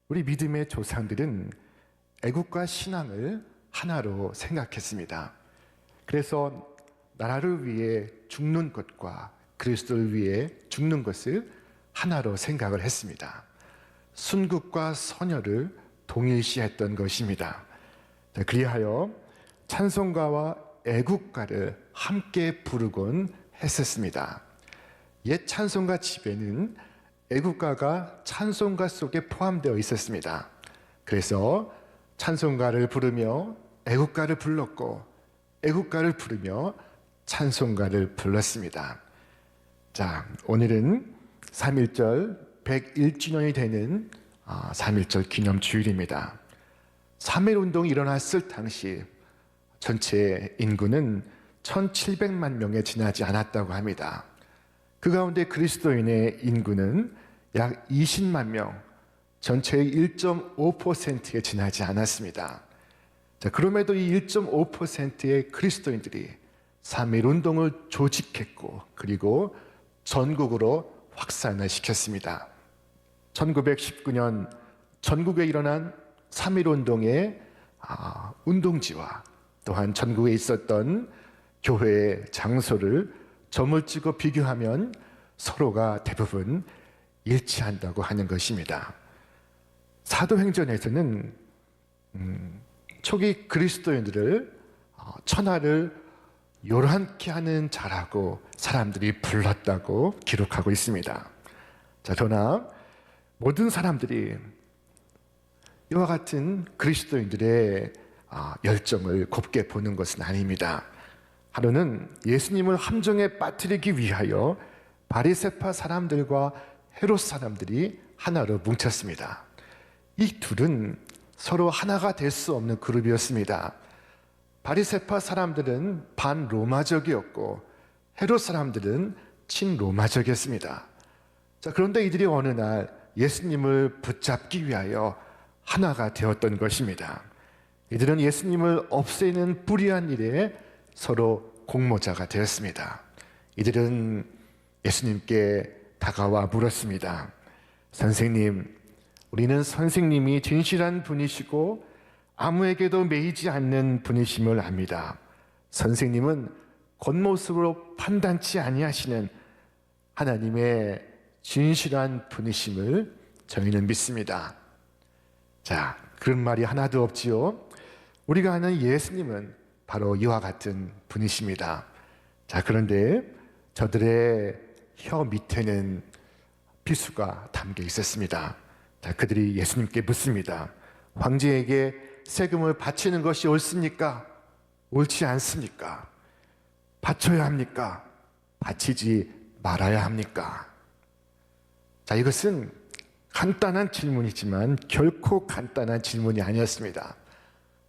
우리 믿음의 조상들은 애국과 신앙을 하나로 생각했습니다. 그래서 나라를 위해 죽는 것과 그리스도를 위해 죽는 것을 하나로 생각을 했습니다. 순국과 선열을 동일시했던 것입니다. 그리하여 찬송가와 애국가를 함께 부르곤 했었습니다. 옛 찬송가 집에는 애국가가 찬송가 속에 포함되어 있었습니다. 그래서 찬송가를 부르며 애국가를 불렀고 애국가를 부르며 찬송가를 불렀습니다. 자, 오늘은 3.1절 101주년이 되는 3.1절 기념주일입니다. 3.1운동이 일어났을 당시 전체 인구는 1700만 명에 지나지 않았다고 합니다. 그 가운데 그리스도인의 인구는 약 20만 명, 전체의 1.5%에 지나지 않았습니다. 자, 그럼에도 이 1.5%의 그리스도인들이 3.1운동을 조직했고 그리고 전국으로 확산을 시켰습니다. 1919년 전국에 일어난 3.1운동의 운동지와 또한 전국에 있었던 교회의 장소를 점을 찍어 비교하면 서로가 대부분 일치한다고 하는 것입니다. 사도행전에서는 초기 그리스도인들을 천하를 요란케 하는 자라고 사람들이 불렀다고 기록하고 있습니다. 자, 그러나 모든 사람들이 이와 같은 그리스도인들의 열정을 곱게 보는 것은 아닙니다. 하루는 예수님을 함정에 빠뜨리기 위하여 바리새파 사람들과 헤롯 사람들이 하나로 뭉쳤습니다. 이 둘은 서로 하나가 될 수 없는 그룹이었습니다. 바리새파 사람들은 반로마적이었고 헤롯 사람들은 친로마적이었습니다. 자, 그런데 이들이 어느 날 예수님을 붙잡기 위하여 하나가 되었던 것입니다. 이들은 예수님을 없애는 불의한 일에 서로 공모자가 되었습니다. 이들은 예수님께 다가와 물었습니다. 선생님, 우리는 선생님이 진실한 분이시고 아무에게도 매이지 않는 분이심을 압니다. 선생님은 겉모습으로 판단치 아니하시는 하나님의 진실한 분이심을 저희는 믿습니다. 자, 그런 말이 하나도 없지요. 우리가 아는 예수님은 바로 이와 같은 분이십니다. 자, 그런데 저들의 혀 밑에는 비수가 담겨 있었습니다. 자, 그들이 예수님께 묻습니다. 황제에게 세금을 바치는 것이 옳습니까? 옳지 않습니까? 바쳐야 합니까? 바치지 말아야 합니까? 자, 이것은 간단한 질문이지만 결코 간단한 질문이 아니었습니다.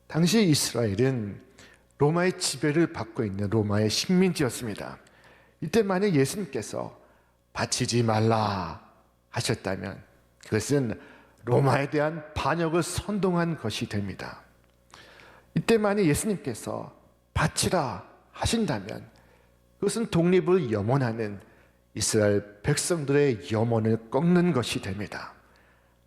당시 이스라엘은 로마의 지배를 받고 있는 로마의 식민지였습니다. 이때 만약 예수님께서 바치지 말라 하셨다면 그것은 로마에 대한 반역을 선동한 것이 됩니다. 이때 만약 예수님께서 바치라 하신다면 그것은 독립을 염원하는 이스라엘 백성들의 염원을 꺾는 것이 됩니다.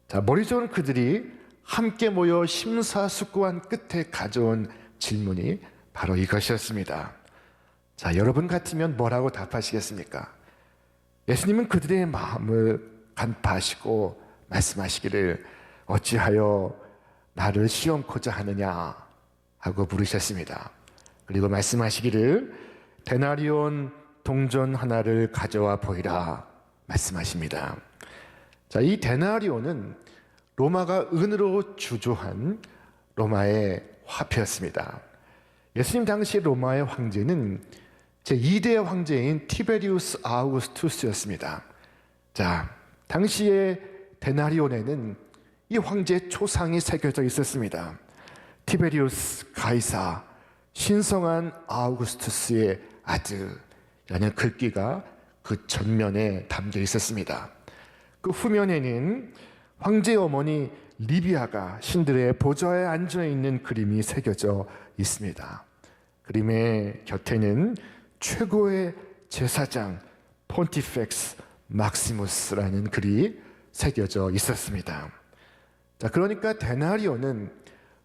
자, 머리 좋은 그들이 함께 모여 심사숙고한 끝에 가져온 질문이 바로 이것이었습니다. 자, 여러분 같으면 뭐라고 답하시겠습니까? 예수님은 그들의 마음을 간파하시고 말씀하시기를 어찌하여 나를 시험코자 하느냐 하고 물으셨습니다. 그리고 말씀하시기를 데나리온 동전 하나를 가져와 보이라 말씀하십니다. 자, 이 데나리온은 로마가 은으로 주조한 로마의 화폐였습니다. 예수님 당시 로마의 황제는 제2대 황제인 티베리우스 아우구스투스였습니다. 자, 당시의 데나리온에는 이 황제의 초상이 새겨져 있었습니다. 티베리우스 가이사, 신성한 아우구스투스의 아들이라는 글귀가 그 전면에 담겨 있었습니다. 그 후면에는 황제의 어머니 리비아가 신들의 보좌에 앉아 있는 그림이 새겨져 있습니다. 그림의 곁에는 최고의 제사장 폰티펙스 막시무스라는 글이 새겨져 있었습니다. 자, 그러니까 데나리오는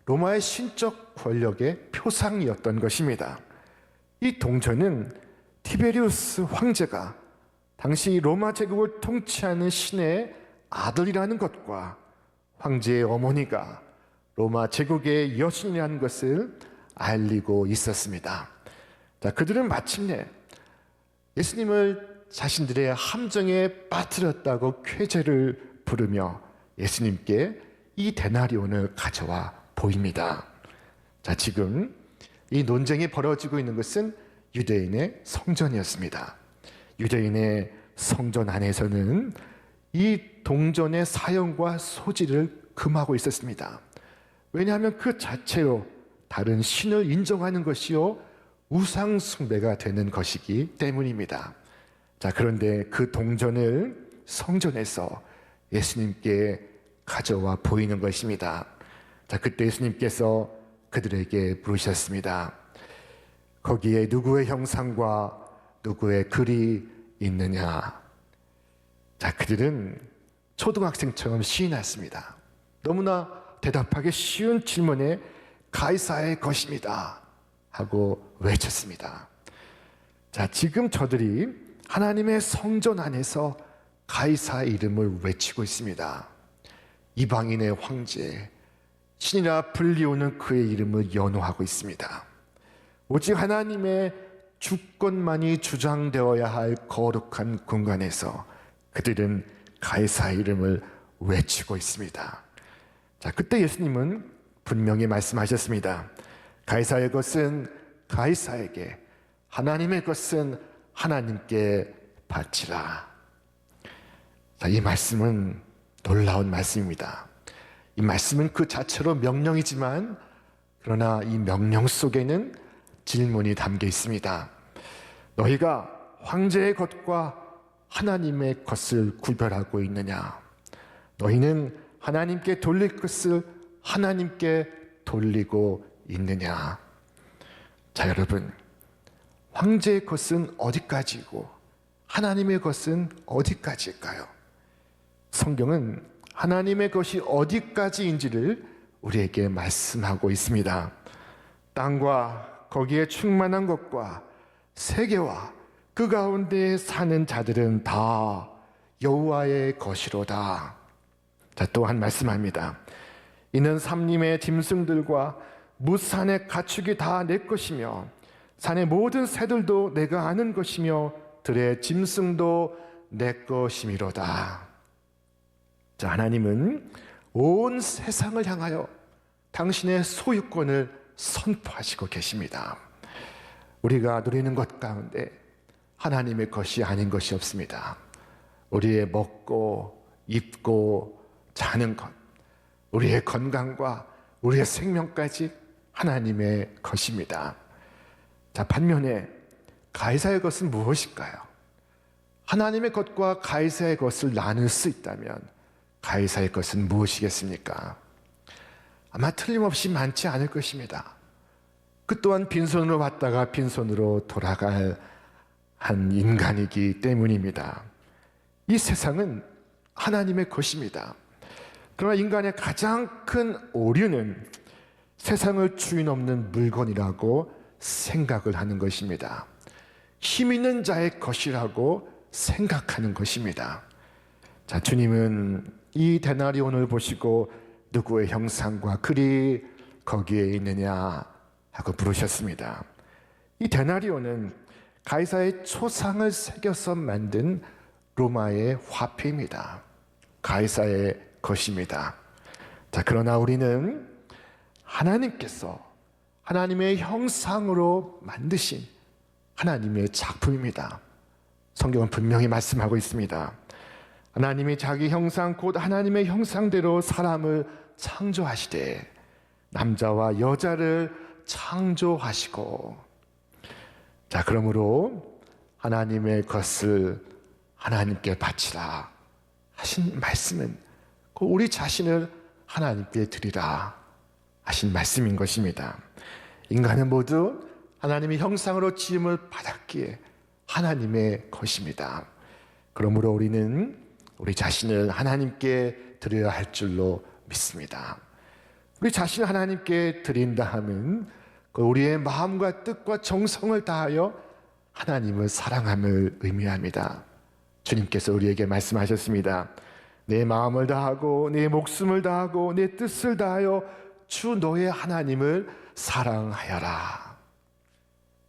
로마의 신적 권력의 표상이었던 것입니다. 이 동전은 티베리우스 황제가 당시 로마 제국을 통치하는 신의 아들이라는 것과 황제의 어머니가 로마 제국의 여신이라는 것을 알리고 있었습니다. 자, 그들은 마침내 예수님을 자신들의 함정에 빠뜨렸다고 쾌재를 부르며 예수님께 이 데나리온을 가져와 보입니다. 자, 지금 이 논쟁이 벌어지고 있는 것은 유대인의 성전이었습니다. 유대인의 성전 안에서는 이 동전의 사용과 소지를 금하고 있었습니다. 왜냐하면 그 자체로 다른 신을 인정하는 것이요 우상 숭배가 되는 것이기 때문입니다. 자, 그런데 그 동전을 성전에서 예수님께 가져와 보이는 것입니다. 자, 그때 예수님께서 그들에게 물으셨습니다. 거기에 누구의 형상과 누구의 글이 있느냐? 자, 그들은 초등학생처럼 시인했습니다. 너무나 대답하기 쉬운 질문에 가이사의 것입니다 하고 외쳤습니다. 자, 지금 저들이 하나님의 성전 안에서 가이사 이름을 외치고 있습니다. 이방인의 황제, 신이라 불리우는 그의 이름을 연호하고 있습니다. 오직 하나님의 주권만이 주장되어야 할 거룩한 공간에서 그들은 가이사 이름을 외치고 있습니다. 자, 그때 예수님은 분명히 말씀하셨습니다. 가이사의 것은 가이사에게, 하나님의 것은 하나님께 바치라. 자, 이 말씀은 놀라운 말씀입니다. 이 말씀은 그 자체로 명령이지만 그러나 이 명령 속에는 질문이 담겨 있습니다. 너희가 황제의 것과 하나님의 것을 구별하고 있느냐? 너희는 하나님께 돌릴 것을 하나님께 돌리고 있느냐? 자, 여러분, 황제의 것은 어디까지이고 하나님의 것은 어디까지일까요? 성경은 하나님의 것이 어디까지인지를 우리에게 말씀하고 있습니다. 땅과 거기에 충만한 것과 세계와 그 가운데 사는 자들은 다 여호와의 것이로다. 자, 또한 말씀합니다. 이는 삼림의 짐승들과 무산의 가축이 다 내 것이며 산의 모든 새들도 내가 아는 것이며 들의 짐승도 내 것이미로다. 자, 하나님은 온 세상을 향하여 당신의 소유권을 선포하시고 계십니다. 우리가 누리는 것 가운데 하나님의 것이 아닌 것이 없습니다. 우리의 먹고 입고 자는 것, 우리의 건강과 우리의 생명까지 하나님의 것입니다. 자, 반면에 가이사의 것은 무엇일까요? 하나님의 것과 가이사의 것을 나눌 수 있다면 가이사의 것은 무엇이겠습니까? 아마 틀림없이 많지 않을 것입니다. 그 또한 빈손으로 왔다가 빈손으로 돌아갈 한 인간이기 때문입니다. 이 세상은 하나님의 것입니다. 그러나 인간의 가장 큰 오류는 세상을 주인 없는 물건이라고 생각을 하는 것입니다. 힘 있는 자의 것이라고 생각하는 것입니다. 자, 주님은 이 데나리온을 보시고 누구의 형상과 글이 거기에 있느냐 하고 물으셨습니다. 이 데나리온은 가이사의 초상을 새겨서 만든 로마의 화폐입니다. 가이사의 것입니다. 자, 그러나 우리는 하나님께서 하나님의 형상으로 만드신 하나님의 작품입니다. 성경은 분명히 말씀하고 있습니다. 하나님이 자기 형상 곧 하나님의 형상대로 사람을 창조하시되 남자와 여자를 창조하시고, 자, 그러므로 하나님의 것을 하나님께 바치라 하신 말씀은 우리 자신을 하나님께 드리라 하신 말씀인 것입니다. 인간은 모두 하나님의 형상으로 지음을 받았기에 하나님의 것입니다. 그러므로 우리는 우리 자신을 하나님께 드려야 할 줄로 믿습니다. 우리 자신을 하나님께 드린다 하면 우리의 마음과 뜻과 정성을 다하여 하나님을 사랑함을 의미합니다. 주님께서 우리에게 말씀하셨습니다. 내 마음을 다하고 내 목숨을 다하고 내 뜻을 다하여 주 너의 하나님을 사랑하여라.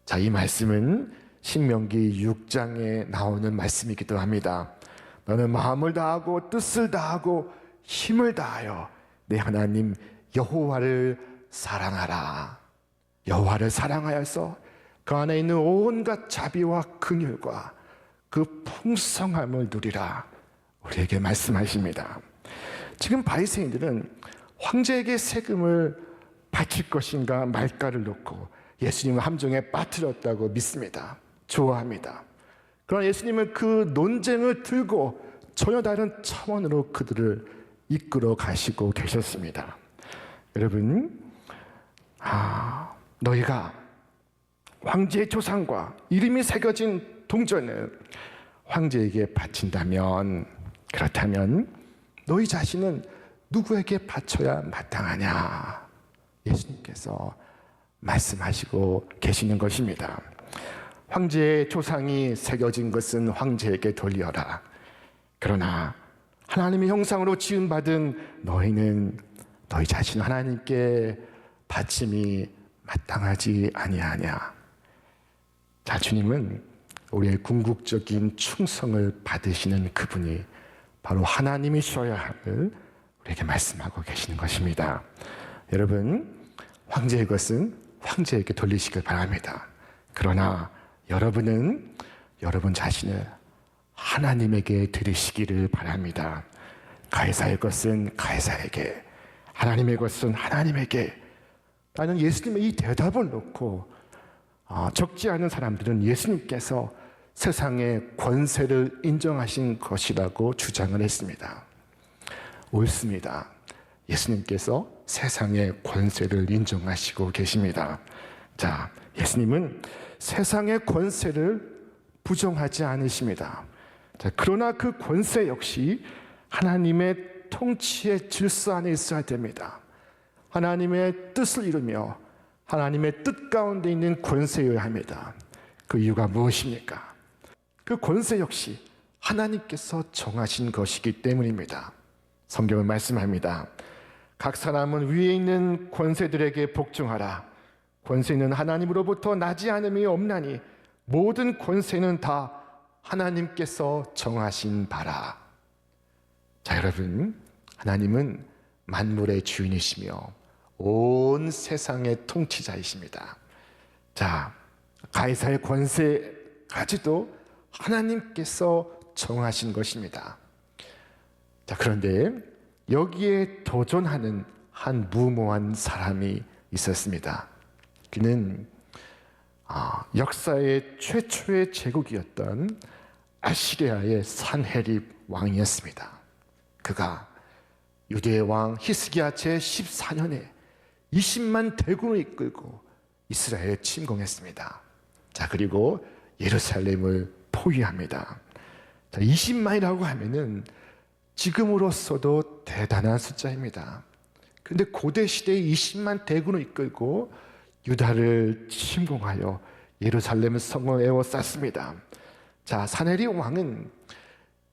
자, 이 말씀은 신명기 6장에 나오는 말씀이기도 합니다. 너는 마음을 다하고 뜻을 다하고 힘을 다하여 내 하나님 여호와를 사랑하라. 여호와를 사랑하여서 그 안에 있는 온갖 자비와 긍휼과 그 풍성함을 누리라. 우리에게 말씀하십니다. 지금 바리새인들은 황제에게 세금을 바칠 것인가 말까를 놓고 예수님을 함정에 빠뜨렸다고 믿습니다. 좋아합니다. 그러나 예수님은 그 논쟁을 들고 전혀 다른 차원으로 그들을 이끌어 가시고 계셨습니다. 여러분, 너희가 황제의 조상과 이름이 새겨진 동전을 황제에게 바친다면, 그렇다면 너희 자신은 누구에게 바쳐야 마땅하냐? 예수님께서 말씀하시고 계시는 것입니다. 황제의 조상이 새겨진 것은 황제에게 돌려라. 그러나 하나님의 형상으로 지음받은 너희는 너희 자신 하나님께 바침이 마땅하지 아니하냐. 자, 주님은 우리의 궁극적인 충성을 받으시는 그분이 바로 하나님이셔야 함을 우리에게 말씀하고 계시는 것입니다. 여러분, 황제의 것은 황제에게 돌리시길 바랍니다. 그러나 여러분은 여러분 자신을 하나님에게 드리시기를 바랍니다. 가이사의 것은 가이사에게, 하나님의 것은 하나님에게. 나는 예수님의 이 대답을 놓고 적지 않은 사람들은 예수님께서 세상의 권세를 인정하신 것이라고 주장을 했습니다. 옳습니다. 예수님께서 세상의 권세를 인정하시고 계십니다. 자, 예수님은 세상의 권세를 부정하지 않으십니다. 자, 그러나 그 권세 역시 하나님의 통치의 질서 안에 있어야 됩니다. 하나님의 뜻을 이루며 하나님의 뜻 가운데 있는 권세여야 합니다. 그 이유가 무엇입니까? 그 권세 역시 하나님께서 정하신 것이기 때문입니다. 성경은 말씀합니다. 각 사람은 위에 있는 권세들에게 복종하라. 권세는 하나님으로부터 나지 않음이 없나니 모든 권세는 다 하나님께서 정하신 바라. 자, 여러분, 하나님은 만물의 주인이시며 온 세상의 통치자이십니다. 자, 가이사의 권세까지도 하나님께서 정하신 것입니다. 자, 그런데 여기에 도전하는 한 무모한 사람이 있었습니다. 그는 역사의 최초의 제국이었던 아시리아의 산헤립 왕이었습니다. 그가 유대의 왕 히스기야 제14년에 20만 대군을 이끌고 이스라엘에 침공했습니다. 자, 그리고 예루살렘을 포위합니다. 자, 20만이라고 하면은 지금으로서도 대단한 숫자입니다. 그런데 고대 시대에 20만 대군을 이끌고 유다를 침공하여 예루살렘 성을 에워쌌습니다. 자, 산헤립 왕은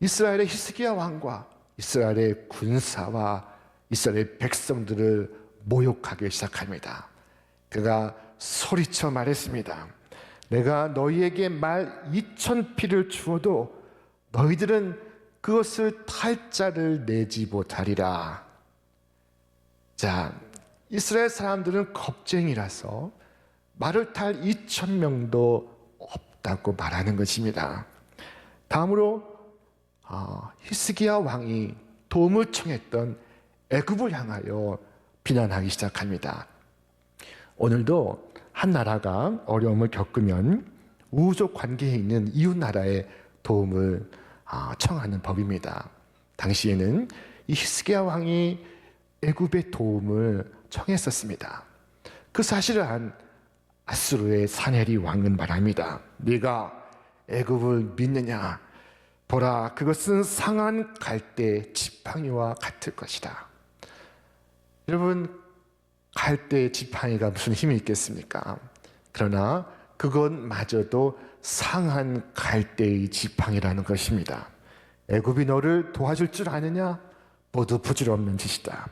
이스라엘의 히스기야 왕과 이스라엘의 군사와 이스라엘 백성들을 모욕하기 시작합니다. 그가 소리쳐 말했습니다. 내가 너희에게 말 2,000피를 주어도 너희들은 그것을 탈 자를 내지 못하리라. 자, 이스라엘 사람들은 겁쟁이라서 말을 탈 2,000명도 없다고 말하는 것입니다. 다음으로 히스기야 왕이 도움을 청했던 애굽을 향하여 비난하기 시작합니다. 오늘도 한 나라가 어려움을 겪으면 우호적 관계에 있는 이웃 나라의 도움을 청하는 법입니다. 당시에는 이 히스기야 왕이 애굽의 도움을 청했었습니다. 그 사실을 안 아수르의 산헤립 왕은 말합니다. 네가 애굽을 믿느냐? 보라, 그것은 상한 갈대 지팡이와 같을 것이다. 여러분, 갈대의 지팡이가 무슨 힘이 있겠습니까? 그러나 그것마저도 상한 갈대의 지팡이라는 것입니다. 애굽이 너를 도와줄 줄 아느냐? 모두 부질없는 짓이다.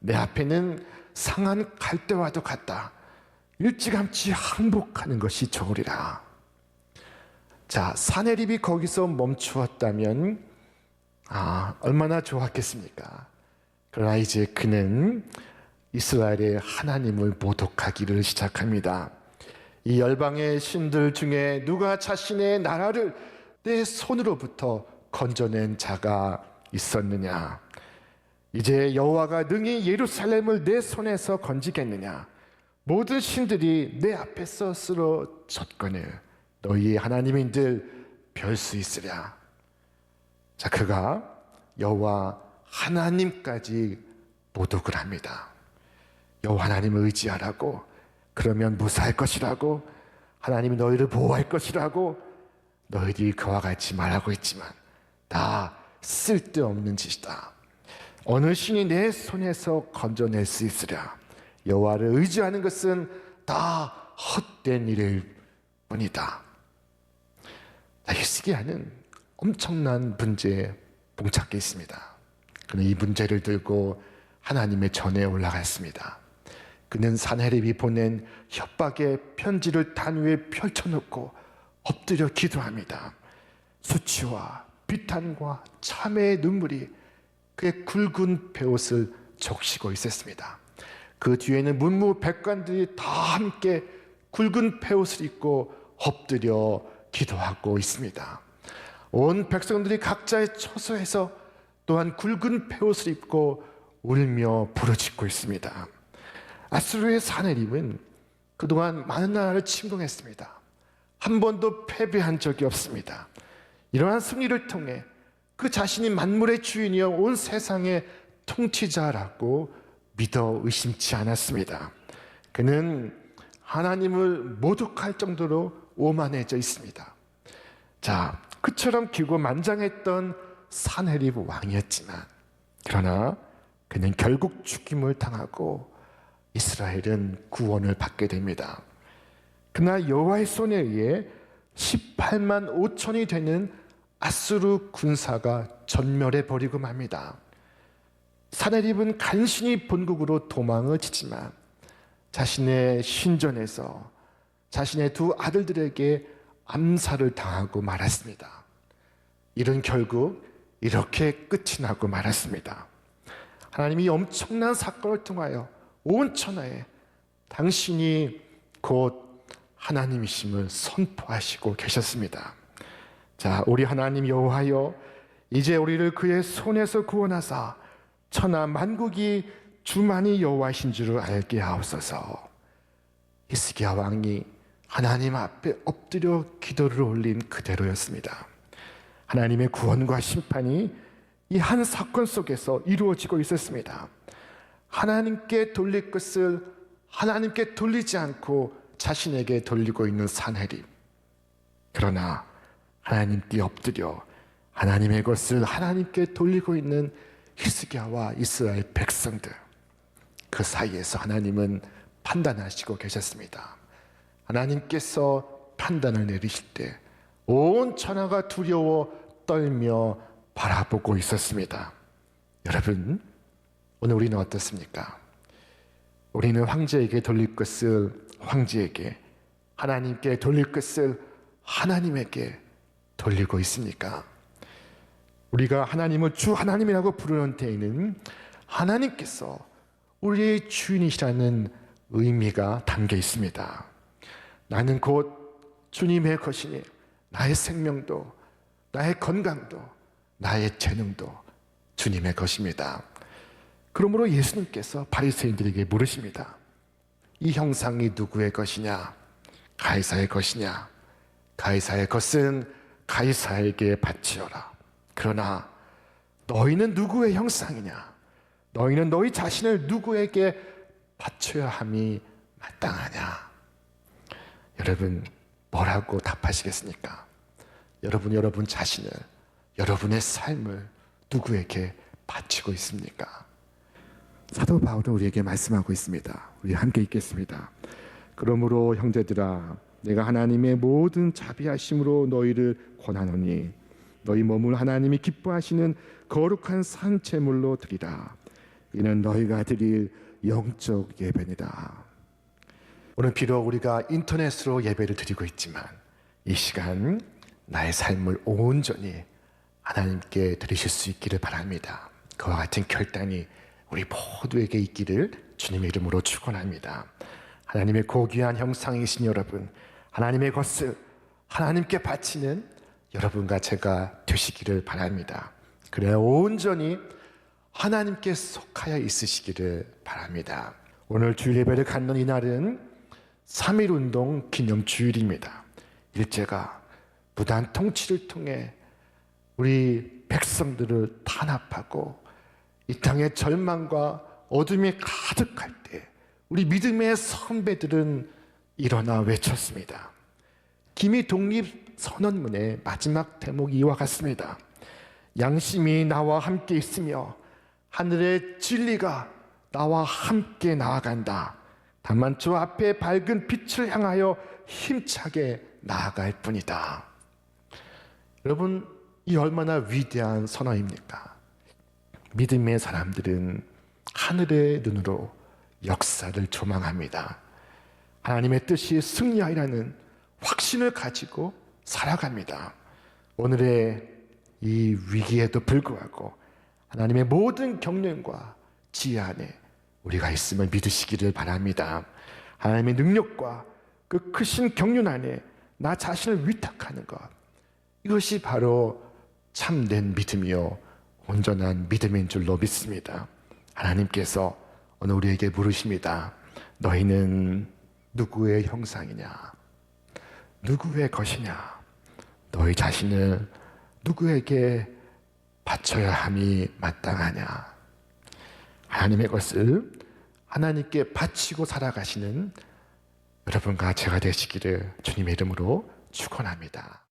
내 앞에는 상한 갈대와도 같다. 일찌감치 항복하는 것이 좋으리라. 자, 사내립이 거기서 멈추었다면 얼마나 좋았겠습니까? 그러나 이제 그는 이스라엘의 하나님을 모독하기를 시작합니다. 이 열방의 신들 중에 누가 자신의 나라를 내 손으로부터 건져낸 자가 있었느냐? 이제 여호와가 능히 예루살렘을 내 손에서 건지겠느냐? 모든 신들이 내 앞에서 쓰러졌거늘 너희의 하나님인들 별 수 있으랴. 자, 그가 여호와 하나님까지 모독을 합니다. 여호와 하나님을 의지하라고, 그러면 무사할 것이라고, 하나님이 너희를 보호할 것이라고, 너희들이 그와 같이 말하고 있지만 다 쓸데없는 짓이다. 어느 신이 내 손에서 건져낼 수 있으랴. 여호와를 의지하는 것은 다 헛된 일일 뿐이다. 히스기야는 엄청난 문제에 봉착해 있습니다. 그는 이 문제를 들고 하나님의 전에 올라갔습니다. 그는 산헤립이 보낸 협박의 편지를 단 위에 펼쳐놓고 엎드려 기도합니다. 수치와 비탄과 참회의 눈물이 그의 굵은 베옷을 적시고 있었습니다. 그 뒤에는 문무백관들이 다 함께 굵은 베옷을 입고 엎드려 기도하고 있습니다. 온 백성들이 각자의 처소에서 또한 굵은 베옷을 입고 울며 부르짖고 있습니다. 아수르의 산헤립은 그동안 많은 나라를 침공했습니다. 한 번도 패배한 적이 없습니다. 이러한 승리를 통해 그 자신이 만물의 주인이여 온 세상의 통치자라고 믿어 의심치 않았습니다. 그는 하나님을 모독할 정도로 오만해져 있습니다. 자, 그처럼 기고만장했던 산헤립 왕이었지만, 그러나 그는 결국 죽임을 당하고 이스라엘은 구원을 받게 됩니다. 그러나 여호와의 손에 의해 18만 5천이 되는 아수르 군사가 전멸해 버리고 맙니다. 산헤립은 간신히 본국으로 도망을 치지만 자신의 신전에서 자신의 두 아들들에게 암살을 당하고 말았습니다. 일은 결국 이렇게 끝이 나고 말았습니다. 하나님이 엄청난 사건을 통하여 온 천하에 당신이 곧 하나님이심을 선포하시고 계셨습니다. 자, 우리 하나님 여호와여, 이제 우리를 그의 손에서 구원하사 천하 만국이 주만이 여호와이신 줄을 알게 하옵소서. 히스기야 왕이 하나님 앞에 엎드려 기도를 올린 그대로였습니다. 하나님의 구원과 심판이 이 한 사건 속에서 이루어지고 있었습니다. 하나님께 돌릴 것을 하나님께 돌리지 않고 자신에게 돌리고 있는 산헤립. 그러나 하나님께 엎드려 하나님의 것을 하나님께 돌리고 있는 히스기야와 이스라엘 백성들, 그 사이에서 하나님은 판단하시고 계셨습니다. 하나님께서 판단을 내리실 때 온 천하가 두려워 떨며 바라보고 있었습니다. 여러분, 오늘 우리는 어떻습니까? 우리는 황제에게 돌릴 것을 황제에게, 하나님께 돌릴 것을 하나님에게 돌리고 있습니까? 우리가 하나님을 주 하나님이라고 부르는 데에는 하나님께서 우리의 주인이시라는 의미가 담겨 있습니다. 나는 곧 주님의 것이니 나의 생명도, 나의 건강도, 나의 재능도 주님의 것입니다. 그러므로 예수님께서 바리새인들에게 물으십니다. 이 형상이 누구의 것이냐? 가이사의 것이냐? 가이사의 것은 가이사에게 바치어라. 그러나 너희는 누구의 형상이냐? 너희는 너희 자신을 누구에게 바쳐야 함이 마땅하냐? 여러분, 뭐라고 답하시겠습니까? 여러분 자신을, 여러분의 삶을 누구에게 바치고 있습니까? 사도 바울은 우리에게 말씀하고 있습니다. 우리 함께 읽겠습니다. 그러므로 형제들아, 내가 하나님의 모든 자비하심으로 너희를 권하노니 너희 몸을 하나님이 기뻐하시는 거룩한 산제물로 드리라. 이는 너희가 드릴 영적 예배니라. 오늘 비록 우리가 인터넷으로 예배를 드리고 있지만 이 시간 나의 삶을 온전히 하나님께 드리실 수 있기를 바랍니다. 그와 같은 결단이 우리 모두에게 있기를 주님의 이름으로 축원합니다. 하나님의 고귀한 형상이신 여러분, 하나님의 것을 하나님께 바치는 여러분과 제가 되시기를 바랍니다. 그래야 온전히 하나님께 속하여 있으시기를 바랍니다. 오늘 주일 예배를 갖는 이날은 3.1운동 기념주일입니다. 일제가 무단 통치를 통해 우리 백성들을 탄압하고 이 땅에 절망과 어둠이 가득할 때 우리 믿음의 선배들은 일어나 외쳤습니다. 기미 독립선언문의 마지막 대목이 이와 같습니다. 양심이 나와 함께 있으며 하늘의 진리가 나와 함께 나아간다. 다만 저 앞에 밝은 빛을 향하여 힘차게 나아갈 뿐이다. 여러분, 이 얼마나 위대한 선언입니까? 믿음의 사람들은 하늘의 눈으로 역사를 조망합니다. 하나님의 뜻이 승리하리라는 확신을 가지고 살아갑니다. 오늘의 이 위기에도 불구하고 하나님의 모든 경륜과 지혜 안에 우리가 있음을 믿으시기를 바랍니다. 하나님의 능력과 그 크신 경륜 안에 나 자신을 위탁하는 것, 이것이 바로 참된 믿음이요 온전한 믿음인 줄로 믿습니다. 하나님께서 오늘 우리에게 물으십니다. 너희는 누구의 형상이냐? 누구의 것이냐? 너희 자신을 누구에게 바쳐야 함이 마땅하냐? 하나님의 것을 하나님께 바치고 살아가시는 여러분과 제가 되시기를 주님의 이름으로 축원합니다.